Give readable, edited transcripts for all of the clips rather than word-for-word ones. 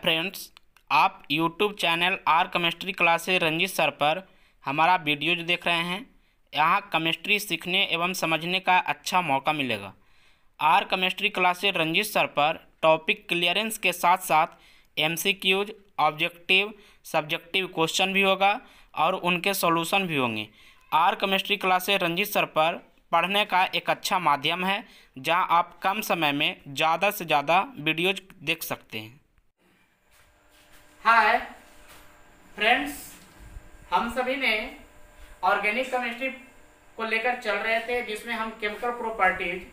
Friends, आप YouTube channel R chemistry classes Ranjeet sir पर हमारा वीडियो जो देख रहे हैं, यहाँ केमिस्ट्री सीखने एवं समझने का अच्छा मौका मिलेगा। R chemistry classes Ranjeet sir पर टॉपिक क्लियरेंस के साथ साथ MCQs, ऑब्जेक्टिव, सब्जेक्टिव क्वेश्चन भी होगा और उनके सॉल्यूशन भी होंगे। R chemistry classes Ranjeet sir पर पढ़ने का एक अच्छा माध्यम है, जहां आप कम समय में ज़्यादा से ज़्यादा वीडियोज देख सकते हैं। हाय फ्रेंड्स, हम सभी ने ऑर्गेनिक केमिस्ट्री को लेकर चल रहे थे, जिसमें हम chemical properties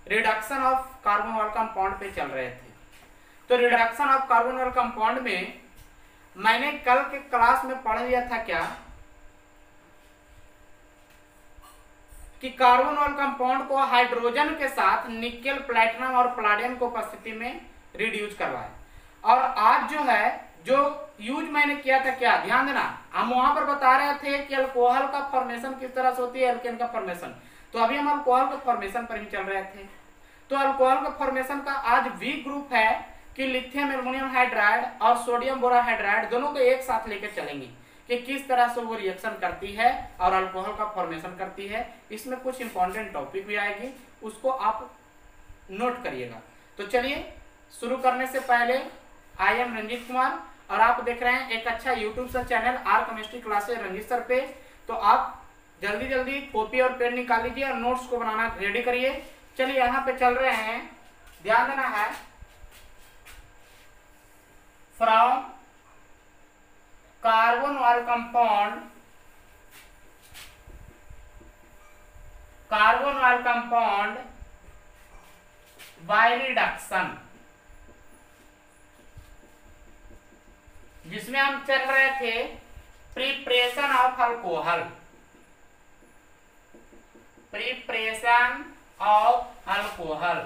reduction of कार्बोनल compound पे चल रहे थे। तो रिडक्शन ऑफ कार्बोनल कंपाउंड में मैंने कल के क्लास में पढ़ लिया था क्या कि कार्बोनल कंपाउंड को हाइड्रोजन के साथ निकेल, प्लैटिनम और पैलेडियम की उपस्थिति में रिड्यूस करवाए। और आज जो है जो यूज मैंने किया था, क्या ध्यान देना, हम वहां पर बता रहे थे कि अल्कोहल का फॉर्मेशन किस तरह से होती है, एल्केन का फॉर्मेशन। तो अभी हम अल्कोहल के फॉर्मेशन पर ही चल रहे थे। तो अल्कोहल के फॉर्मेशन का आज वी ग्रुप है कि लिथियम एल्युमिनियम हाइड्राइड और सोडियम बोराहाइड्राइड दोनों को एक साथ लेकर चलेंगे कि किस तरह से वो रिएक्शन करती है और अल्कोहल का फॉर्मेशन करती है। इसमें कुछ इंपॉर्टेंट टॉपिक भी आएगी, उसको आप नोट करिएगा। तो चलिए शुरू करने से पहले आई एम रंजीत कुमार और आप देख रहे हैं एक अच्छा यूट्यूब से channel R chemistry classes Ranjeet sir पे। तो आप जल्दी जल्दी कॉपी और पेन निकाल लीजिए और नोट्स को बनाना रेडी करिए। चलिए यहाँ पे चल रहे हैं, ध्यान देना है। फ्रॉम कार्बोनल कंपाउंड बाय रिडक्शन, जिसमें हम चल रहे थे preparation of alcohol, preparation of alcohol.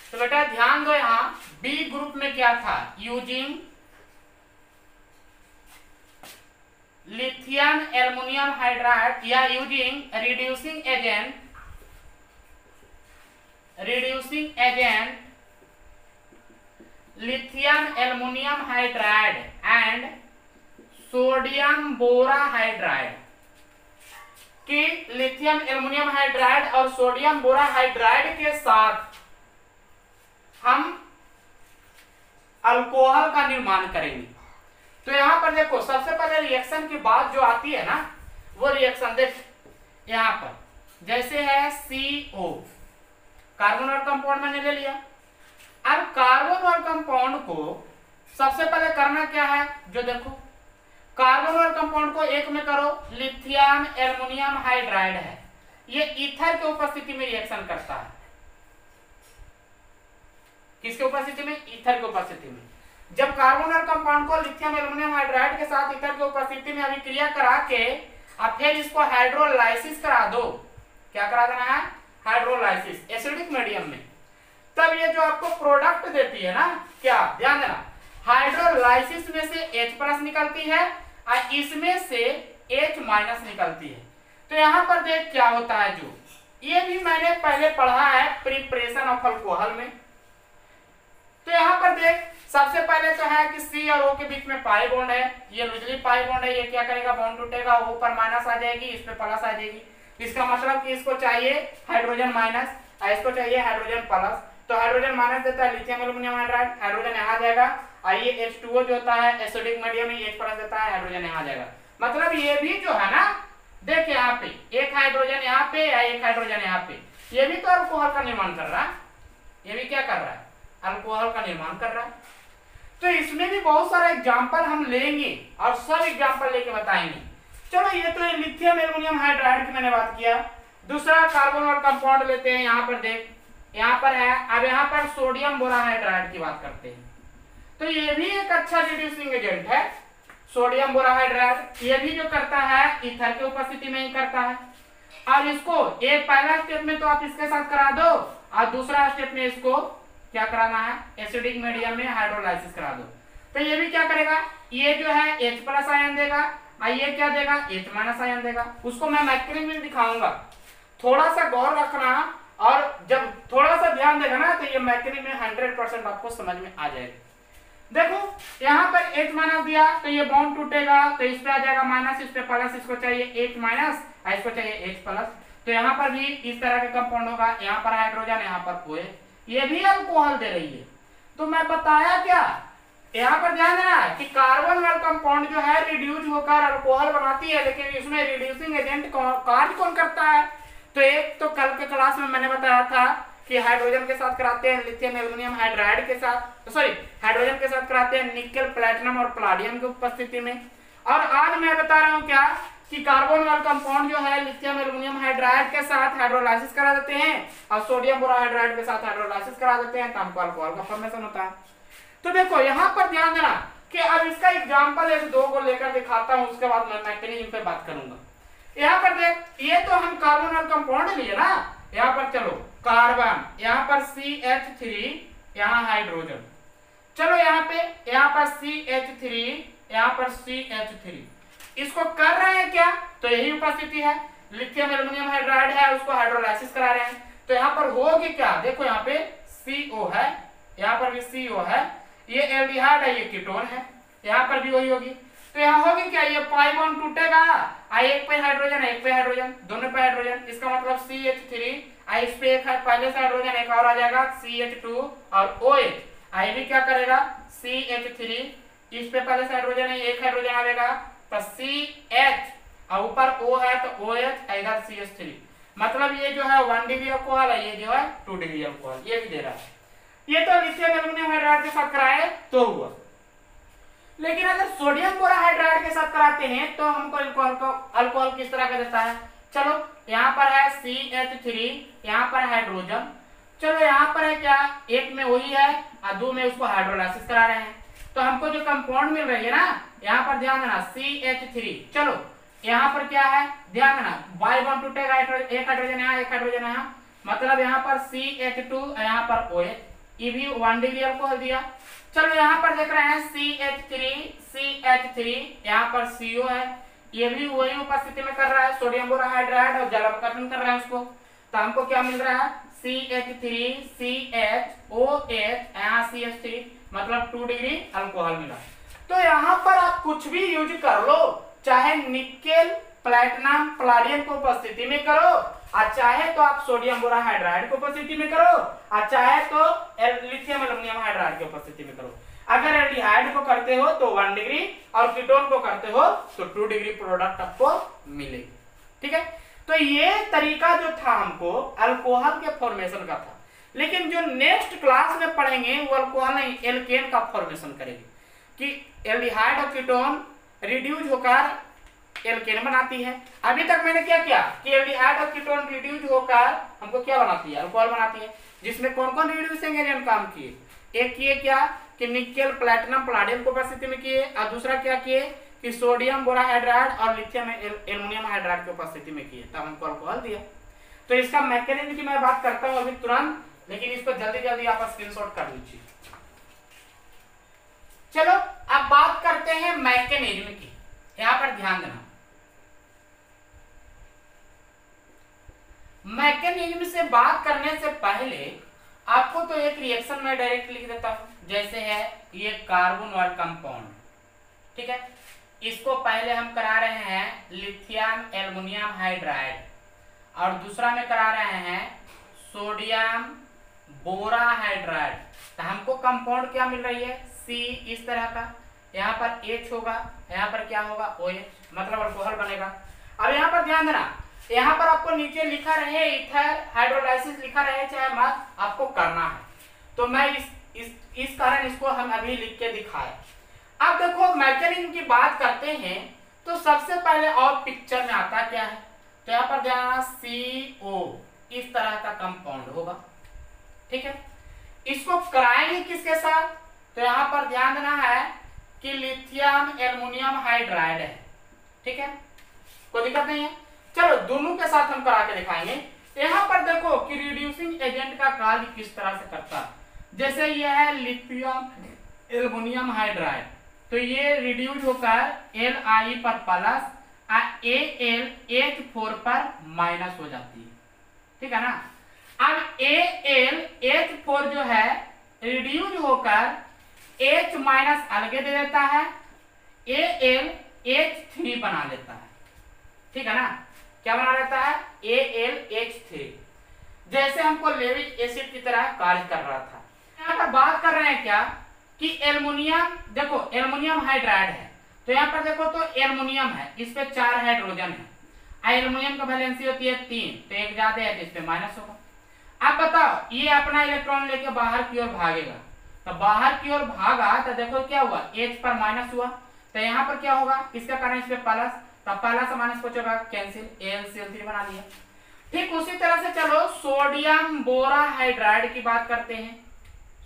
तो बेटा ध्यान दो, यहां बी ग्रुप में क्या था, यूजिंग लिथियम एल्युमिनियम हाइड्राइड या using reducing agent lithium aluminium hydride and sodium borohydride, कि लिथियम एल्युमिनियम हाइड्राइड और सोडियम बोराहाइड्राइड के साथ हम अल्कोहल का निर्माण करेंगे। तो यहां पर देखो, सबसे पहले रिएक्शन की बात जो आती है ना, वो रिएक्शन देख यहां पर जैसे है CO, कार्बोनल कंपाउंड मैंने ले लिया। अब कार्बोनल कंपाउंड को सबसे पहले करना क्या है, जो देखो कार्बोनल कंपाउंड को एक में करो, लिथियम एल्युमिनियम हाइड्राइड है, ये ईथर की उपस्थिति में रिएक्शन करता है। किसके उपस्थिति में, ईथर की उपस्थिति में। जब कार्बोनल कंपाउंड को लिथियम एल्युमिनियम हाइड्राइड के साथ ईथर की उपस्थिति में अभिक्रिया करा के अब फिर इसको हाइड्रोलाइसिस करा दो, क्या करा देना है, हाइड्रोलाइसिस एसिडिक मीडियम में, तब ये जो आपको प्रोडक्ट देती है ना, क्या ध्यान देना, हाइड्रोलाइसिस में से H+ निकलती है और इसमें से H- निकलती है। तो यहां पर देख क्या होता है, जो ये भी मैंने पहले पढ़ा है प्रिपरेशन ऑफ अल्कोहल में। तो यहां पर देख, सबसे पहले तो है कि C और O के बीच में पाई बॉन्ड है, ये लूजली पाई बॉन्ड है, ये क्या करेगा, बॉन्ड टूटेगा, O पर माइनस आ जाएगी, इस पे प्लस आ जाएगी। इसका मतलब कि इसको चाहिए हाइड्रोजन माइनस और इसको चाहिए हाइड्रोजन प्लस। तो हाइड्रोजन माइनस देता है लिथियम एल्युमिनियम हाइड्राइड, हाइड्रोजन यहाँ आ जाएगा, और ये H2O जो होता है एसिडिक मीडियम में H+ देता है, हाइड्रोजन यहाँ आ जाएगा। मतलब ये भी जो है ना, देख यहाँ पे एक हाइड्रोजन यहाँ पे या एक हाइड्रोजन यहाँ पे, ये भी तो अल्कोहल का निर्माण कर रहा है, ये भी क्या कर रहा है, अल्कोहल का निर्माण कर रहा है। तो इसमें भी बहुत सारे एग्जांपल हम लेंगे और सब एग्जांपल लेके बताएंगे। चलो, ये तो लिथियम एल्युमिनियम हाइड्राइड की मैंने बात किया। दूसरा कार्बोनल कंपाउंड लेते हैं, यहाँ पर देख, यहाँ पर है, अब यहाँ पर सोडियम बोराहाइड्राइड की बात करते हैं। तो ये भी एक अच्छा रिड्यूसिंग एजेंट है, सोडियम बोराहाइड्राइड। ये भी जो करता है ईथर की उपस्थिति में ही करता है। और इसको एक पहला स्टेप में तो आप इसके साथ करा दो और दूसरा स्टेप में इसको क्या कराना है, एसिडिक मीडियम में हाइड्रोलाइसिस करा दो। तो ये भी क्या करेगा, ये जो है H+ आयन देगा और ये क्या देगा, H- आयन देगा। उसको मैं मैकेनिज्म में दिखाऊंगा, थोड़ा सा गौर रखना। और जब थोड़ा सा ध्यान देगा ना तो ये मैकेनिक में 100% आपको समझ में आ जाएगा। देखो यहाँ पर H माइनस दिया तो ये बॉन्ड टूटेगा, तो इस पे आ जाएगा माइनस, इस पे प्लस, इसको चाहिए H माइनस, इसको चाहिए H प्लस। तो यहाँ पर भी इस तरह का कंपाउंड होगा, यहाँ पर हाइड्रोजन, यहाँ पर OH, ये भी अल्कोहल दे रही है। तो मैं बताया क्या, यहाँ पर ध्यान देना कि कार्बन वाला कंपाउंड जो है रिड्यूस होकर अल्कोहल बनाती है, लेकिन इसमें रिड्यूसिंग एजेंट कार्य कौन करता है। तो एक तो कल के क्लास में मैंने बताया था कि हाइड्रोजन के साथ कराते हैं लिथियम एल्युमिनियम हाइड्राइड के साथ, सॉरी हाइड्रोजन के साथ कराते हैं निकेल प्लैटिनम और पलाडियम की उपस्थिति में। और आज मैं बता रहा हूँ क्या कि कार्बन वाला कंपाउंड जो है लिथियम एल्युमिनियम हाइड्राइड के साथ हाइड्रोलाइसिस करा देते हैं और सोडियम बोराहाइड्राइड के साथ हाइड्रोलाइसिस करा देते हैं, तो हमको अल्कोहल का फॉर्मेशन होता है। तो देखो यहाँ पर ध्यान देना कि अब इसका एग्जांपल एक दो को लेकर दिखाता हूँ, उसके बाद मैं मैकेनिज्म पे बात करूंगा। यहाँ पर देख, ये तो हम कार्बन वाला कंपाउंड लिए ना, यहाँ पर चलो कार्बन, यहाँ पर CH3, यहाँ हाइड्रोजन, चलो यहाँ पर CH3, यहाँ पर CH3, इसको कर रहे हैं क्या, तो यही उपस्थिति है, लिथियम एल्युमिनियम हाइड्राइड है, उसको हाइड्रोलाइसिस करा रहे हैं। तो यहाँ पर होगी क्या, देखो यहाँ पे CO है, यहाँ पर भी CO है, ये एल्डिहाइड है, ये कीटोन है, यहाँ पर भी वही होगी। तो यहाँ होगी क्या, ये पाई बॉन्ड टूटेगा, एक पे हाइड्रोजन एक पे हाइड्रोजन, दोनों पे हाइड्रोजन, इसका मतलब CH3, इस पे एक है पहले से हाइड्रोजन, एक और आ जाएगा CH2 और OH, आई भी क्या करेगा CH3, इस पे पहले से हाइड्रोजन है, एक हाइड्रोजन आएगा तो CH और ऊपर O है तो OH, इधर CH3, मतलब ये जो है 1 डिग्री अल्कोहल है, ये जो है 2 डिग्री अल्कोहल, ये भी दे रहा है। ये तो लिथियम एल्युमिनियम हाइड्राइड के साथ कराए तो हुआ, लेकिन अगर सोडियम बोराहाइड्राइड के साथ कराते हैं तो हमको अल्कोहल किस तरह का देता है। चलो यहाँ पर है CH3, यहाँ पर हाइड्रोजन, चलो यहाँ पर है क्या, एक में वही है और दो में उसको हाइड्रोलाइसिस करा रहे हैं, तो हमको जो कंपाउंड मिल रही है ना, यहाँ पर ध्यान देना CH3, चलो यहाँ पर क्या है, ध्यान देना बाई बॉन्ड टूटेगा, एक हाइड्रोजन यहाँ एक हाइड्रोजन यहाँ, मतलब यहाँ पर CH2, यहाँ पर OH, ये भी 1 डिग्री अल्कोहल दिया। चलो यहाँ पर देख रहे हैं CH3, यहाँ पर CO है, ये भी वही उपस्थिति में कर रहा है, सोडियम बोराहाइड्राइड और जलावकरण कर रहा है उसको, तो हमको क्या मिल रहा है CH3, CHOH, यहाँ CH3, मतलब 2 डिग्री अल्कोहल मिला। तो यहाँ पर आप कुछ भी यूज कर लो, चाहे निकेल प्लैटिनम पलाडियम को उपस्थिति में करो, और चाहे तो आप सोडियम बोराहाइड्राइड को उपस्थिति में करो, और चाहे तो लिथियम एल्युमिनियम हाइड्राइड की उपस्थिति में करो। अगर एल्डिहाइड को करते हो तो 1 डिग्री और कीटोन को करते हो तो 2 डिग्री प्रोडक्ट आपको मिलेगी। ठीक है, तो ये तरीका जो था हमको अल्कोहल के फॉर्मेशन का था, लेकिन जो नेक्स्ट क्लास में पढ़ेंगे वो अल्कोहल नहीं एल्केन का फॉर्मेशन करेंगे, कि एल्डिहाइड और कीटोन रिड्यूस होकर एल्केन बनाती है। अभी तक मैंने क्या किया कि एल्डिहाइड और कीटोन रिड्यूस होकर हमको क्या बनाती है, अल्कोहल बनाती है, जिसमें कौन कौन रिड्यूसिंग एजेंट काम किए, एक किए क्या कि निकेल प्लैटिनम पलाडियम को उपस्थिति में किए, और दूसरा क्या किए कि सोडियम बोराहाइड्राइड और लिथियम एल्युमिनियम हाइड्राइड की उपस्थिति में किए, तब हमको अल्कोहल दिया। तो इसका मैकेनिज्म की मैं बात करता हूं अभी तुरंत, लेकिन इसको जल्दी जल्दी आप स्क्रीनशॉट कर लीजिए। चलो अब बात करते हैं मैकेनिज्म की, यहां पर ध्यान देना। मैकेनिज्म से बात करने से पहले आपको तो एक रिएक्शन में डायरेक्ट लिख देता हूं, जैसे है ये कार्बन वाला कंपाउंड, ठीक है, इसको पहले हम करा रहे हैं लिथियम एल्युमिनियम हाइड्राइड, और दूसरा में करा रहे हैं सोडियम बोराहाइड्राइड। तो हमको कंपाउंड क्या मिल रही है C, इस तरह का, यहाँ पर H होगा, यहाँ पर क्या होगा OH, मतलब अल्कोहल बनेगा। अब यहाँ पर ध्यान देना, यहाँ पर आपको नीचे लिखा रहे इथर हाइड्रोलाइसिस लिखा रहे चाहे मत, आपको करना है, तो मैं इस कारण इसको हम अभी लिख के दिखाए। अब देखो मैकेनिज्म की बात करते हैं तो सबसे पहले और पिक्चर में आता क्या है, तो यहाँ पर ध्यान CO, इस तरह का कंपाउंड होगा, ठीक है, इसको कराएंगे किसके साथ, तो यहाँ पर ध्यान देना है कि लिथियम एल्युमिनियम हाइड्राइड है, ठीक है, कोई दिक्कत नहीं है। चलो दोनों के साथ हम करा के दिखाएंगे। यहाँ पर देखो कि रिड्यूसिंग एजेंट का कार्य किस तरह से करता है, जैसे ये है लिथियम एल्युमिनियम हाइड्राइड, तो ये रिड्यूस होकर Li पर प्लस और AlH4 पर माइनस हो जाती है, ठीक है ना। अब AlH4 जो है रिड्यूज होकर H माइनस अलगे दे देता है, AlH3 बना लेता है। ठीक है ना, क्या बना लेता है? AlH3, जैसे हमको लेविक एसिड की तरह कार्य कर रहा था। यहाँ पर बात कर रहे हैं क्या कि एल्युमिनियम, देखो एल्युमिनियम हाइड्राइड है, तो यहाँ पर देखो तो एल्युमिनियम है, इस पे 4 हाइड्रोजन है, एल्युमिनियम का वैलेंसी होती है 3, तो एक ज्यादा है तो इस पे माइनस होगा। अब बताओ ये अपना इलेक्ट्रॉन लेके बाहर की ओर भागेगा, तो बाहर की ओर भागा तो देखो क्या हुआ, H पर माइनस हुआ, तो यहाँ पर क्या होगा, इसका कारण इस पे प्लस, तो प्लस से माइनस बचेगा कैंसिल, AlCl3 बना लिया। ठीक उसी तरह से चलो सोडियम बोराहाइड्राइड की बात करते हैं,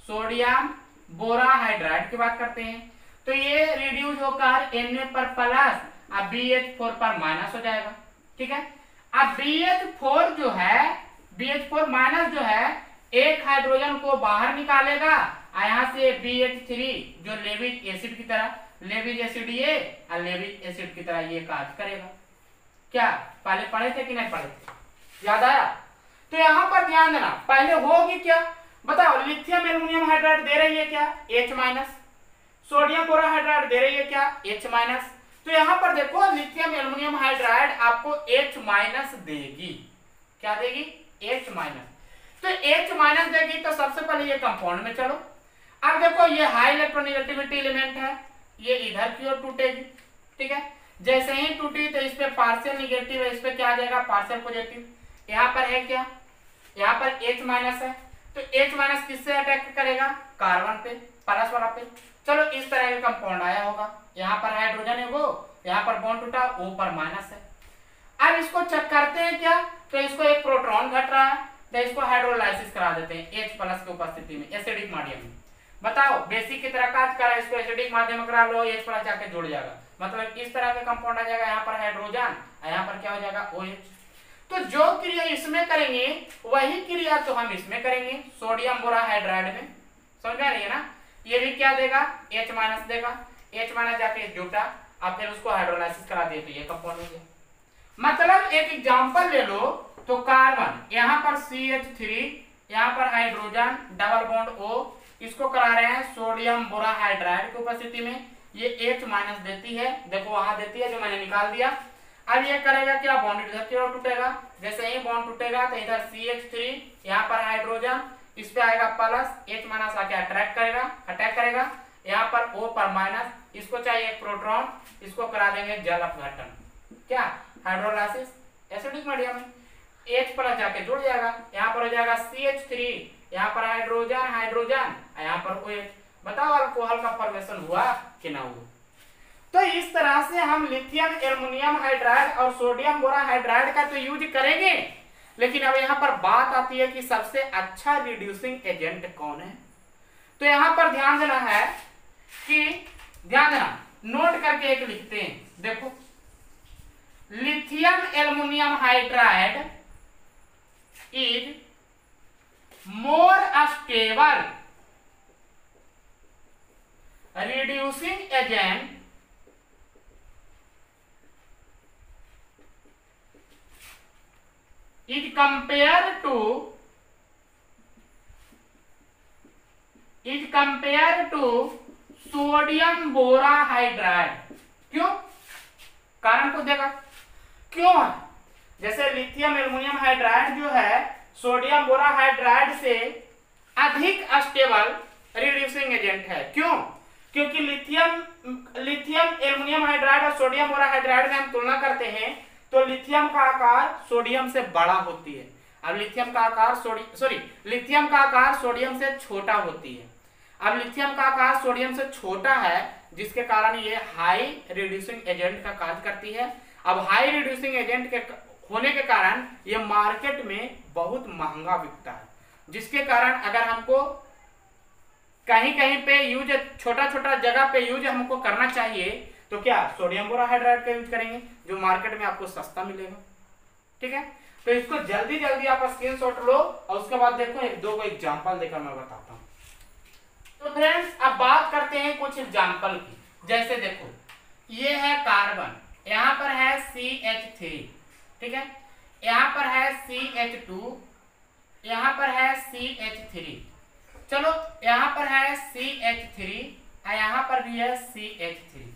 सोडियम बोराहाइड्राइड की बात करते हैं, तो ये रिड्यूस होकर Na पर प्लस अब BH4 पर माइनस हो जाएगा। ठीक है, अब BH4 जो है, BH4 माइनस जो है एक हाइड्रोजन को बाहर निकालेगा, यहाँ से BH3 जो लेविक एसिड की तरह, लेविक एसिड ये और लेविक एसिड की तरह ये कार्य करेगा। क्या पहले पढ़े थे कि नहीं पढ़े थे, याद आया? तो यहाँ पर ध्यान देना, पहले होगी क्या बताओ, लिथियम एल्युमिनियम हाइड्राइड दे रही है क्या, H माइनस, सोडियम बोराहाइड्राइड दे रही है क्या, H माइनस, तो यहाँ पर देखो लिथियम एल्युमिनियम हाइड्राइड आपको H माइनस देगी, क्या देगी, H माइनस, तो H माइनस देगी, तो सबसे पहले ये कंपाउंड में चलो। अब देखो ये हाई इलेक्ट्रोनेगेटिविटी एलिमेंट है, ये इधर की ओर टूटेगी। ठीक है, जैसे ही टूटी तो इस पे पार्शियल निगेटिव है, इस पे क्या आ जाएगा, पार्शियल पॉजिटिव। यहाँ पर है क्या, यहाँ पर H माइनस है, तो H माइनस किससे अटैक करेगा, कार्बन पे, प्लस वाला पे। चलो इस तरह का कंपाउंड आया होगा, यहाँ पर हाइड्रोजन है वो, यहाँ पर बॉन्ड टूटा, O पर माइनस है। अब इसको चेक करते हैं क्या, तो इसको एक प्रोटॉन घट रहा है, तो इसको हाइड्रोलाइसिस करा देते हैं H प्लस की उपस्थिति में एसिडिक माध्यम में। बताओ बेसिक की तरह काज करा, इसको एसिडिक माध्यम में करा लो, H प्लस जाके जुड़ जाएगा, मतलब इस तरह का कंपाउंड आ जाएगा, यहाँ पर हाइड्रोजन, यहाँ पर क्या हो जाएगा, OH। तो जो क्रिया इसमें करेंगे वही क्रिया तो हम इसमें करेंगे, सोडियम बोराहाइड्राइड में, समझ में आ रही है ना। ये भी क्या देगा, H माइनस देगा, H माइनस जाके जुटा, अब फिर उसको हाइड्रोलाइसिस करा दिए तो ये कंपाउंड हो गया। मतलब एक एग्जांपल ले लो, तो कार्बन यहाँ पर CH3, यहाँ पर हाइड्रोजन डबल बॉन्ड O, इसको करा रहे हैं सोडियम बोराहाइड्राइड की उपस्थिति में, ये H माइनस देती है, देखो वहां देती है जो मैंने निकाल दिया। अब ये करेगा क्या, बॉन्ड इधर की ओर टूटेगा, जैसे ही बॉन्ड टूटेगा तो इधर CH3, यहाँ पर हाइड्रोजन, इस पे आएगा प्लस, H माइनस आके अट्रैक्ट करेगा, अटैक करेगा, यहाँ पर O पर माइनस, इसको चाहिए एक प्रोटॉन, इसको करा देंगे जल अपघटन, क्या हाइड्रोलाइसिस एसिडिक मीडियम में, H प्लस जाके जुड़ जाएगा, यहाँ पर हो जाएगा CH3, यहाँ पर हाइड्रोजन हाइड्रोजन, यहाँ पर OH। बताओ अल्कोहल का फॉर्मेशन हुआ कि ना हुआ। तो इस तरह से हम लिथियम एल्युमिनियम हाइड्राइड और सोडियम बोराहाइड्राइड का तो यूज करेंगे, लेकिन अब यहाँ पर बात आती है कि सबसे अच्छा रिड्यूसिंग एजेंट कौन है। तो यहाँ पर ध्यान देना है कि, ध्यान देना, नोट करके एक लिखते हैं, देखो lithium aluminium hydride is more stable reducing agent is compared to sodium borohydride. क्यों, कारण को देखा क्यों है, जैसे लिथियम एल्युमिनियम हाइड्राइड जो है सोडियम बोराहाइड्राइड से अधिक स्टेबल रिड्यूसिंग एजेंट है। क्यों, क्योंकि लिथियम एल्युमिनियम हाइड्राइड और सोडियम बोराहाइड्राइड में हम तुलना करते हैं तो लिथियम का आकार सोडियम से बड़ा होती है, अब लिथियम का आकार सोडियम से छोटा होती है। अब लिथियम का आकार सोडियम से छोटा है, जिसके कारण ये हाई रिड्यूसिंग एजेंट का कार्य करती है। अब हाई रिड्यूसिंग एजेंट के होने के कारण ये मार्केट में बहुत महंगा बिकता है, जिसके कारण अगर हमको कहीं कहीं पे यूज, छोटा छोटा जगह पे यूज हमको करना चाहिए तो क्या सोडियम बोराहाइड्राइड का यूज करेंगे, जो मार्केट में आपको सस्ता मिलेगा। ठीक है, तो इसको जल्दी जल्दी आप स्क्रीनशॉट लो और उसके बाद देखो एक दो को एग्जांपल देकर मैं बताता हूं। तो फ्रेंड्स अब बात करते हैं कुछ एग्जांपल की, जैसे देखो ये है कार्बन, यहाँ पर है CH3, ठीक है, यहाँ पर है CH2, यहाँ पर है CH3, चलो यहाँ पर है CH3 और यहाँ पर भी है CH3,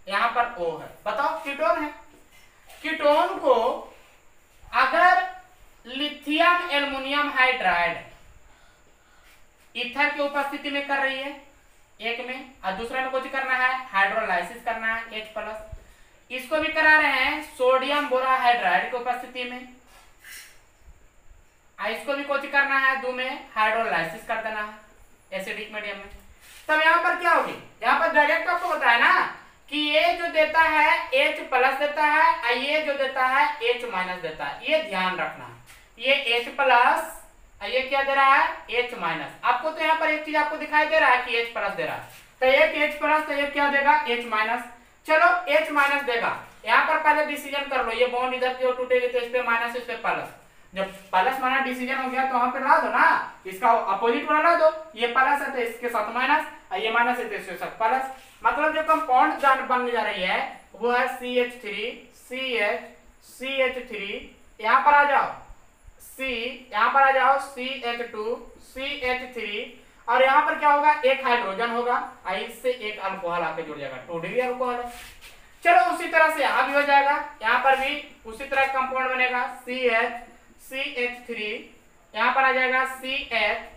यहाँ पर O है। बताओ कीटोन है। कीटोन को अगर लिथियम एल्युमिनियम हाइड्राइड ईथर की उपस्थिति में कर रही है एक में, और दूसरे में कुछ करना है हाइड्रोलाइसिस करना है H+, इसको भी करा रहे हैं सोडियम बोराहाइड्राइड की उपस्थिति में, इसको भी कुछ करना है दो में हाइड्रोलाइसिस कर देना है एसिडिक मीडियम में। तब यहाँ पर क्या होगी, यहाँ पर डायरेक्ट आपको बताया ना कि ये जो देता है H+ देता है और ये जो देता है H- देता है, ये ध्यान रखना। ये H+ ये क्या दे रहा है H-। आपको तो यहाँ पर एक चीज आपको दिखाई दे रहा है कि H+ दे रहा है, तो एक H+ तो ये क्या देगा H-। चलो H- देगा। यहाँ पर पहले डिसीजन कर लो, ये बॉन्ड इधर की ओर टूटेगी तो इस पे माइनस इस पे प्लस, जब प्लस माइनस डिसीजन हो गया तो वहां पे ला दो ना, इसका अपोजिट वाला ला दो, ये प्लस है तो इसके साथ माइनस और ये माइनस है तो इसके साथ प्लस। मतलब जो कंपाउंड बनने जा रही है वो है CH3 CH3, यहाँ पर आ जाओ C, यहाँ पर आ जाओ CH2 CH3, और यहाँ पर क्या होगा एक हाइड्रोजन होगा और इससे एक अल्कोहल आके जुड़ जाएगा, 2 डिग्री अल्कोहल है। चलो उसी तरह से यहाँ भी हो जाएगा, यहाँ पर भी उसी तरह कंपाउंड बनेगा CH3, यहाँ पर आ जाएगा CH,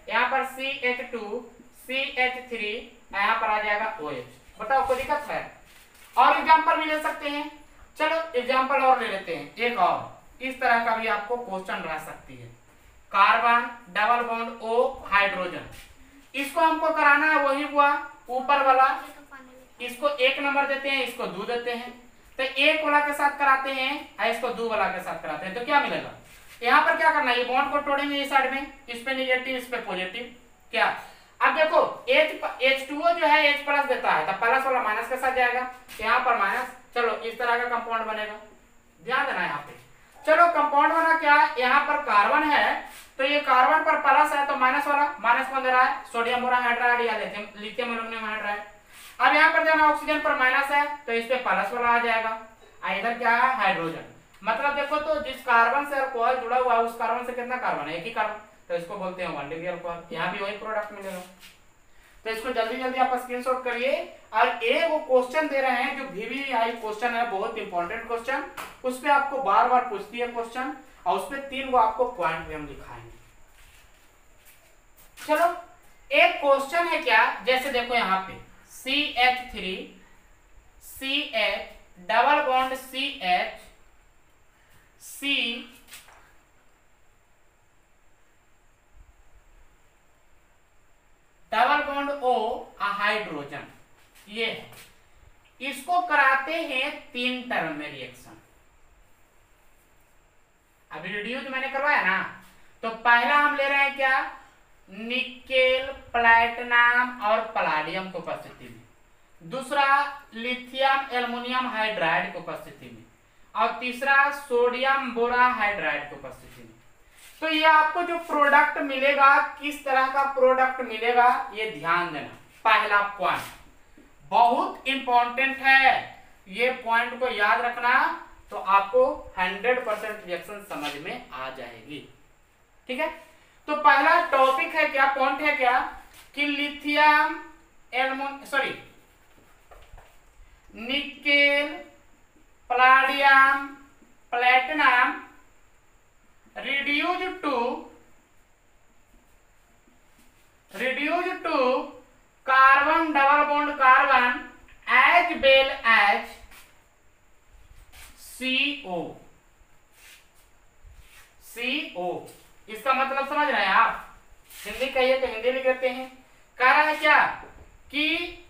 यहाँ पर CH2 CH3, यहाँ पर आ जाएगा OH। बताओ कोई दिक्कत है? और एग्जांपल भी ले सकते हैं। चलो एग्जांपल और ले लेते हैं एक और, इस तरह का भी आपको क्वेश्चन रह सकती है। Carbon double bond O hydrogen, इसको हमको कराना है वही हुआ ऊपर वाला, इसको 1 नंबर देते हैं, इसको 2 देते हैं, तो 1 वाला के साथ कराते हैं और इसको 2 वाला के साथ कराते हैं, तो क्या मिलेगा? यहाँ पर क्या करना है, ये बॉन्ड को तोड़ेंगे इस साइड में, इस पे नेगेटिव इस पे पॉजिटिव। क्या अब देखो H2O जो है H+ देता है, तो प्लस वाला माइनस के साथ जाएगा, यहाँ पर माइनस। चलो इस तरह का कंपाउंड बनेगा, ध्यान देना यहाँ पे। चलो कंपाउंड बना क्या, यहाँ पर कार्बन है तो ये कार्बन पर प्लस है तो माइनस वाला माइनस कौन दे रहा है, सोडियम बोराहाइड्राइड या लिथियम एल्युमिनियम हाइड्राइड। अब यहाँ पर जाना ऑक्सीजन पर माइनस है तो इस पे प्लस वाला आ जाएगा, इधर क्या है हाइड्रोजन। मतलब देखो तो जिस कार्बन से अल्कोहल जुड़ा हुआ है उस कार्बन से कितना कार्बन है, एक ही कार्बन, तो इसको बोलते हैं 1 डिग्री अल्कोहल। यहाँ भी वही प्रोडक्ट मिलेगा, तो इसको जल्दी जल्दी आप स्क्रीनशॉट करिए। और एक वो क्वेश्चन दे रहे हैं जो VVI क्वेश्चन है, बहुत इंपॉर्टेंट क्वेश्चन, उस पे आपको बार बार पूछती है क्वेश्चन, और उस पे 3 आपको पॉइंट भी हम दिखाएंगे। चलो एक क्वेश्चन है क्या, जैसे देखो यहाँ पे CH3 CH double bond CH C double bond O hydrogen, ये है, इसको कराते हैं 3 टर्म में रिएक्शन। अभी रिड्यूस मैंने करवाया ना, तो पहला हम ले रहे हैं क्या, निकेल प्लैटिनम और पलाडियम की उपस्थिति में, दूसरा लिथियम एल्युमिनियम हाइड्राइड की उपस्थिति में, और तीसरा सोडियम बोराहाइड्राइड की उपस्थिति में। तो ये आपको जो प्रोडक्ट मिलेगा, किस तरह का प्रोडक्ट मिलेगा ये ध्यान देना। पहला पॉइंट बहुत इंपॉर्टेंट है, ये पॉइंट को याद रखना, तो आपको 100% रिएक्शन समझ में आ जाएगी। ठीक है, तो पहला टॉपिक है क्या, पॉइंट है क्या कि lithium nickel Palladium platinum reduced to carbon double bond carbon as well as CO। इसका मतलब समझ रहे हैं आप, हिंदी कहिए तो हिंदी लिख देते हैं। कह रहा है क्या कि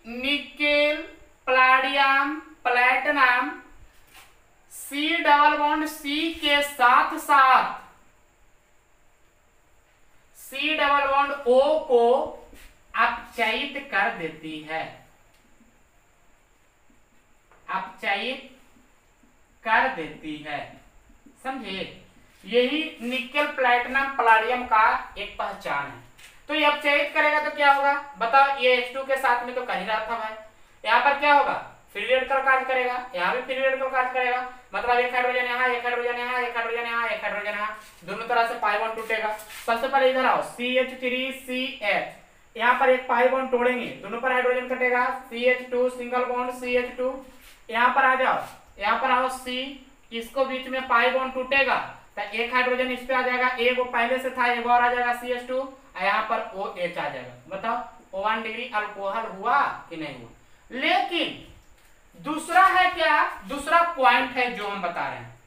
nickel palladium platinum C double bond C के साथ साथ C डबल बॉन्ड O को अपचयित कर देती है, अपचयित कर देती है, समझे? यही निकेल प्लैटिनम पलाडियम का एक पहचान है। तो ये अपचयित करेगा तो क्या होगा बताओ, ये H2 के साथ में तो कर ही रहा था भाई, यहाँ पर क्या होगा फ्री रेडिकल कार्य करेगा, यहाँ भी फ्री रेडिकल कार्य करेगा। मतलब एक हाइड्रोजन यहाँ, एक हाइड्रोजन यहाँ, एक हाइड्रोजन यहाँ, एक हाइड्रोजन यहाँ, दोनों तरह से पाई बॉन्ड टूटेगा। सबसे पहले इधर आओ, CH3CH, यहाँ पर एक पाई बॉन्ड तोड़ेंगे, दोनों पर हाइड्रोजन कटेगा, CH2 सिंगल बॉन्ड CH2। यहाँ पर आ जाओ, यहाँ पर आओ C, इसको बीच में पाई बॉन्ड टूटेगा तो एक हाइड्रोजन इस पे आ जाएगा, एक वो पहले से था, एक और आ जाएगा CH2, और यहाँ पर OH आ जाएगा। बताओ 1 डिग्री अल्कोहल हुआ कि नहीं हुआ? लेकिन दूसरा है क्या, दूसरा पॉइंट है जो हम बता रहे हैं,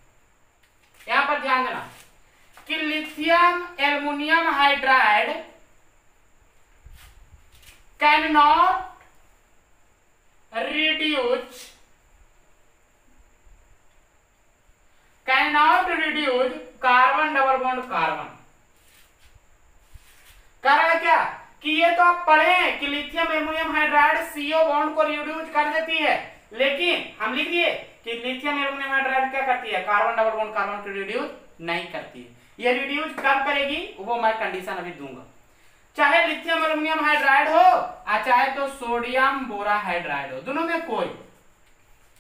यहां पर ध्यान देना कि lithium aluminium hydride can not reduce carbon double bond carbon. कह रहा है क्या कि ये तो आप पढ़े हैं कि lithium aluminium hydride CO bond को रिड्यूस कर देती है, लेकिन हम लिख दिए कि लिथियम एल्युमिनियम हाइड्राइड क्या करती है, कार्बन डबल बॉन्ड कार्बन को रिड्यूस नहीं करती है। ये रिड्यूस कब करेगी वो मैं कंडीशन अभी दूंगा, चाहे लिथियम एल्युमिनियम हाइड्राइड हो और चाहे तो सोडियम बोरा हाइड्राइड हो, दोनों में कोई,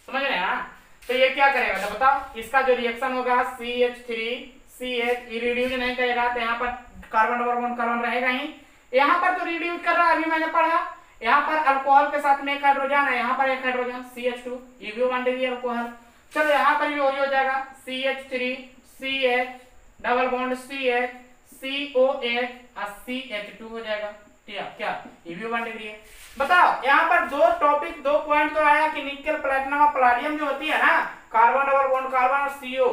समझ रहे हैं ना। तो ये क्या करेगा तो बताओ, इसका जो रिएक्शन होगा CH3CH रिड्यूस नहीं करेगा तो यहाँ पर कार्बन डबल बॉन्ड कार्बन रहेगा ही, यहाँ पर तो रिड्यूस कर रहा है, अभी मैंने पढ़ा, यहाँ पर अल्कोहल के साथ में एक हाइड्रोजन है, यहाँ पर एक हाइड्रोजन CH2, ये भी 1 डिग्री अल्कोहल। चलो यहाँ पर भी वही हो जाएगा, CH3CH double bond CH COH और CH2 हो जाएगा। क्या ये भी 1 डिग्री है। बताओ यहाँ पर दो टॉपिक, दो पॉइंट तो आया कि निकेल प्लैटिनम और पलाडियम जो होती है ना, कार्बन डबल बॉन्ड कार्बन और CO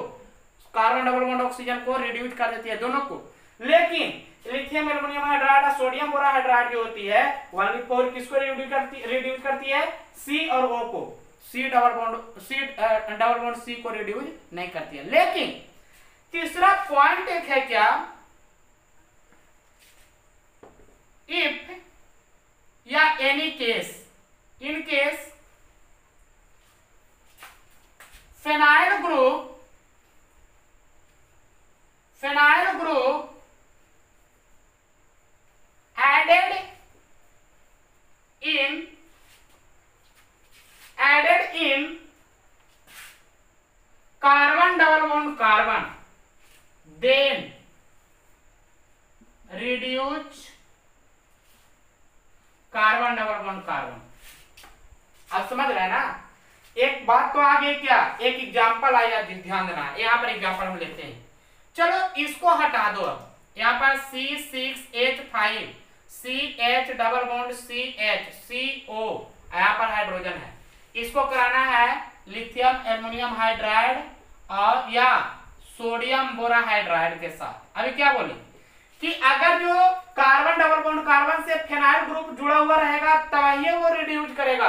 carbon double bond oxygen को रिड्यूस कर देती है दोनों को, लेकिन लिथियम एल्युमिनियम हाइड्राइड और सोडियम बोरा हाइड्राइड जो होती है 1 किसको रिड्यूस करती है, C और O को, C डबल बॉन्ड C को रिड्यूस नहीं करती है। लेकिन तीसरा पॉइंट एक है क्या, इफ या any case, in case phenyl group added in carbon double bond carbon then reduce carbon double bond carbon. अब समझ रहे हैं ना, एक बात तो आ गई क्या, एक एग्जांपल आया, ध्यान देना, यहाँ पर एग्जांपल हम लेते हैं। चलो इसको हटा दो, अब यहाँ पर C6H5 CH double bond CH CO, यहाँ पर हाइड्रोजन है, इसको कराना है लिथियम एल्युमिनियम हाइड्राइड और या सोडियम बोरा हाइड्राइड के साथ। अभी क्या बोले कि अगर जो कार्बन डबल बॉन्ड कार्बन से फेनाइल ग्रुप जुड़ा हुआ रहेगा तब ये वो रिड्यूस करेगा,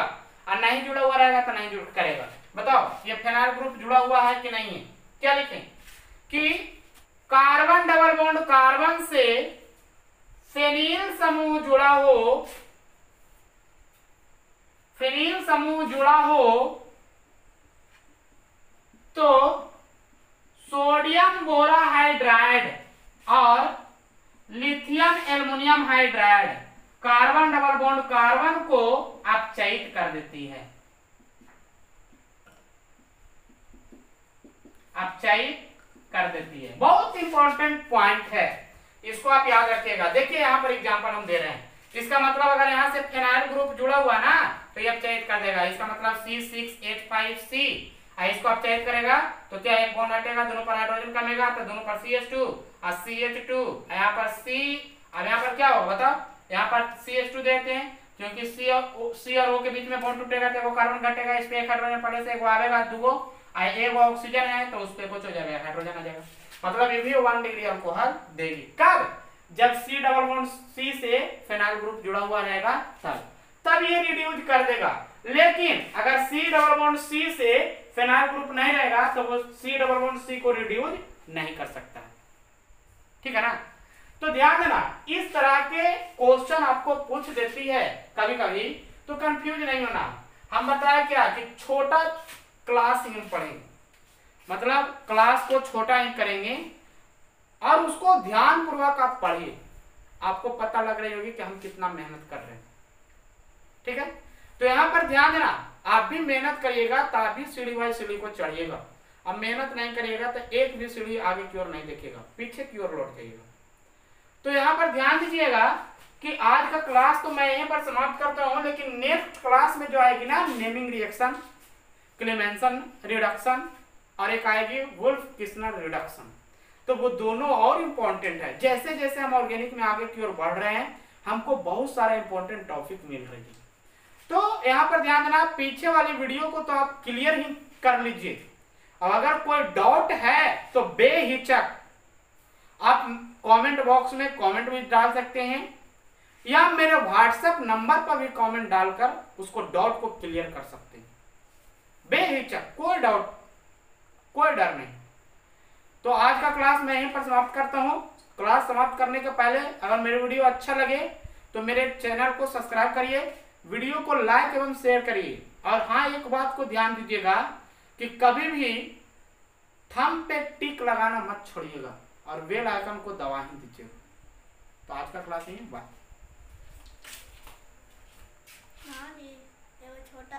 और नहीं जुड़ा हुआ रहेगा तो नहीं जुड़ा करेगा। बताओ ये फेनाइल ग्रुप जुड़ा हुआ है कि नहीं है, क्या लिखें कि कार्बन डबल बॉन्ड कार्बन से फेनिल समूह जुड़ा हो तो सोडियम बोरा हाइड्राइड और lithium aluminium hydride carbon double bond carbon को अपचयित कर देती है, अपचयित कर देती है। बहुत इंपॉर्टेंट पॉइंट है, इसको आप याद रखिएगा। देखिए यहाँ पर एग्जांपल हम दे रहे हैं, इसका मतलब अगर यहाँ से फेनाइल ग्रुप जुड़ा हुआ ना तो ये अपचयित कर देगा, इसका मतलब C6H5C, इसको अपचयित करेगा तो क्या एक बॉन्ड हटेगा, दोनों पर हाइड्रोजन कमेगा तो दोनों पर CH2 और CH2, यहाँ पर C, अब यहाँ पर क्या होगा बताओ, यहाँ पर CH2 देते हैं क्योंकि C और O के बीच में बॉन्ड टूटेगा तो वो कार्बन घटेगा, इस पे एक हाइड्रोजन पड़े से एक आवेगा, दो एक ऑक्सीजन है तो उस पे कुछ हो जाएगा, हाइड्रोजन आ जाएगा। मतलब ये भी 1 डिग्री अल्कोहल देगी। कब? जब C डबल बॉन्ड C से फेनाइल ग्रुप जुड़ा हुआ रहेगा तब ये रिड्यूस कर देगा। लेकिन अगर C डबल बॉन्ड C से फेनाइल ग्रुप नहीं रहेगा तो वो C डबल बॉन्ड C को रिड्यूस नहीं कर सकता, ठीक है ना। तो ध्यान देना, इस तरह के क्वेश्चन आपको पूछ देती है कभी कभी, तो कंफ्यूज नहीं होना। हम बताया क्या कि छोटा क्लास ही हम पढ़ेंगे, मतलब क्लास को छोटा ही करेंगे और उसको ध्यान पूर्वक आप पढ़िए, आपको पता लग रही होगी कि हम कितना मेहनत कर रहे हैं, ठीक है। तो यहां पर ध्यान देना, आप भी मेहनत करिएगा तभी सीढ़ी बाई सीढ़ी को चढ़िएगा। अब मेहनत नहीं करिएगा तो एक भी सीढ़ी आगे की ओर नहीं देखेगा, पीछे की ओर लौट जाइएगा। तो यहाँ पर ध्यान दीजिएगा कि आज का क्लास तो मैं यहीं पर समाप्त करता हूँ, लेकिन नेक्स्ट क्लास में जो आएगी ना नेमिंग रिएक्शन, क्लेमेंसन रिडक्शन और एक आएगी वुल्फ किस्नर रिडक्शन, तो वो दोनों और इम्पोर्टेंट है। जैसे जैसे हम ऑर्गेनिक में आगे की ओर बढ़ रहे हैं हमको बहुत सारे इंपॉर्टेंट टॉपिक मिल रही है। तो यहाँ पर ध्यान देना, पीछे वाली वीडियो को तो आप क्लियर ही कर लीजिए। अब अगर कोई डाउट है तो बेहिचक आप कमेंट बॉक्स में कमेंट भी डाल सकते हैं या मेरे व्हाट्सएप नंबर पर भी कमेंट डालकर उसको डाउट को क्लियर कर सकते हैं बेहिचक, कोई डाउट, कोई डर नहीं। तो आज का क्लास मैं यहीं पर समाप्त करता हूं। क्लास समाप्त करने के पहले अगर मेरे वीडियो अच्छा लगे तो मेरे चैनल को सब्सक्राइब करिए, वीडियो को लाइक एवं शेयर करिए। और हाँ, एक बात को ध्यान दीजिएगा कि कभी भी थंब पे टिक लगाना मत छोड़िएगा और बेल आइकन को दबा ही दीजिएगा। तो आज का क्लास यहीं बाय। छोटा